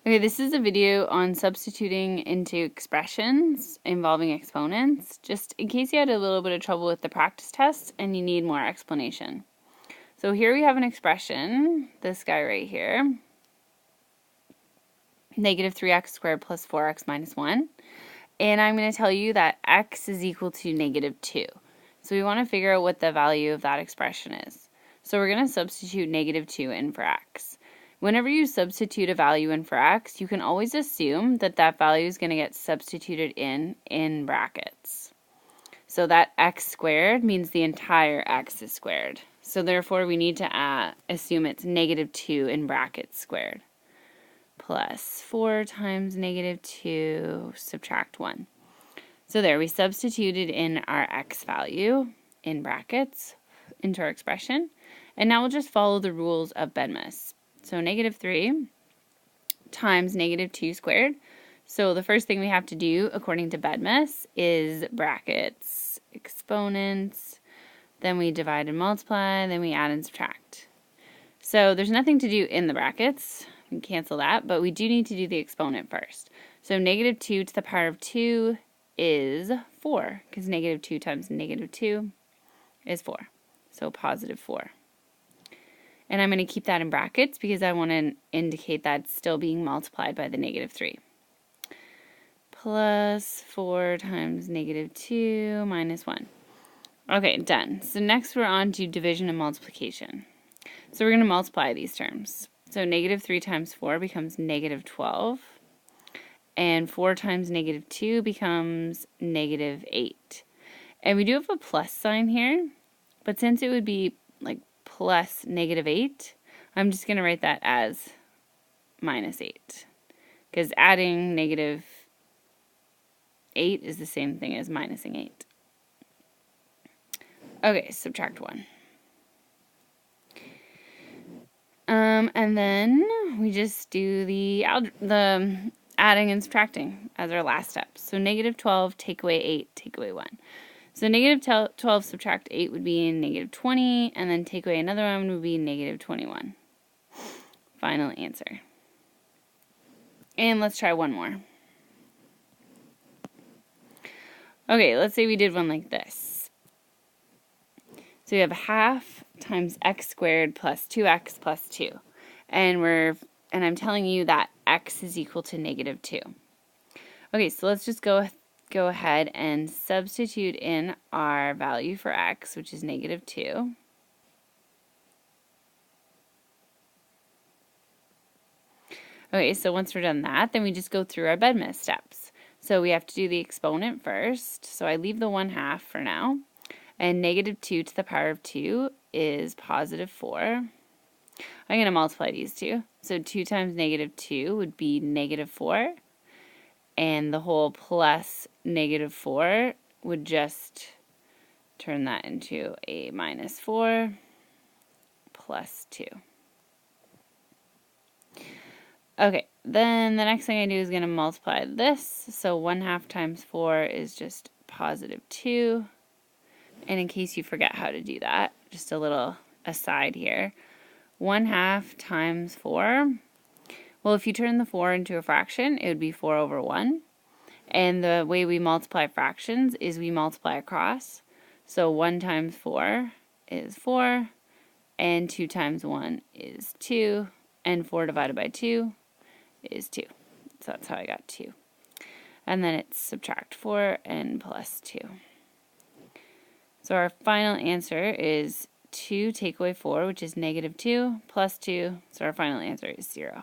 Okay, this is a video on substituting into expressions involving exponents, just in case you had a little bit of trouble with the practice test and you need more explanation. So here we have an expression, this guy right here, negative 3x squared plus 4x minus 1. And I'm going to tell you that x is equal to negative 2. So we want to figure out what the value of that expression is. So we're going to substitute negative 2 in for x. Whenever you substitute a value in for x, you can always assume that that value is going to get substituted in brackets. So that x squared means the entire x is squared. So therefore we need to assume it's negative 2 in brackets squared. Plus 4 times negative 2, subtract 1. So there, we substituted in our x value in brackets into our expression. And now we'll just follow the rules of BEDMAS. So negative 3 times negative 2 squared. So the first thing we have to do, according to BEDMAS, is brackets, exponents, then we divide and multiply, then we add and subtract. So there's nothing to do in the brackets. We can cancel that, but we do need to do the exponent first. So negative 2 to the power of 2 is 4, because negative 2 times negative 2 is 4. So positive 4. And I'm going to keep that in brackets because I want to indicate that it's still being multiplied by the negative 3. Plus 4 times negative 2 minus 1. Okay, done. So next we're on to division and multiplication. So we're going to multiply these terms. So negative 3 times 4 becomes negative 12. And 4 times negative 2 becomes negative 8. And we do have a plus sign here, but since it would be like plus negative 8, I'm just going to write that as minus 8. Because adding negative 8 is the same thing as minusing 8. Okay, subtract 1. And then we just do the adding and subtracting as our last step. So negative 12, take away 8, take away 1. So negative 12 subtract 8 would be negative 20, and then take away another one would be negative 21. Final answer. And let's try one more. Okay, let's say we did one like this. So we have half times x squared plus 2x plus 2. And I'm telling you that x is equal to negative 2. Okay, so let's just go ahead and substitute in our value for x, which is negative 2. Okay, so once we're done that, then we just go through our BEDMAS steps. So we have to do the exponent first. So I leave the 1/2 for now. And negative 2 to the power of 2 is positive 4. I'm going to multiply these two. So 2 times negative 2 would be negative 4. And the whole plus negative 4 would just turn that into a minus 4 plus 2. Okay, then the next thing I do is going to multiply this. So 1/2 times 4 is just positive 2. And in case you forget how to do that, just a little aside here. 1/2 times 4. Well, if you turn the 4 into a fraction, it would be 4 over 1. And the way we multiply fractions is we multiply across. So 1 times 4 is 4, and 2 times 1 is 2, and 4 divided by 2 is 2. So that's how I got 2. And then it's subtract 4 and plus 2. So our final answer is 2 take away 4, which is negative 2, plus 2. So our final answer is 0.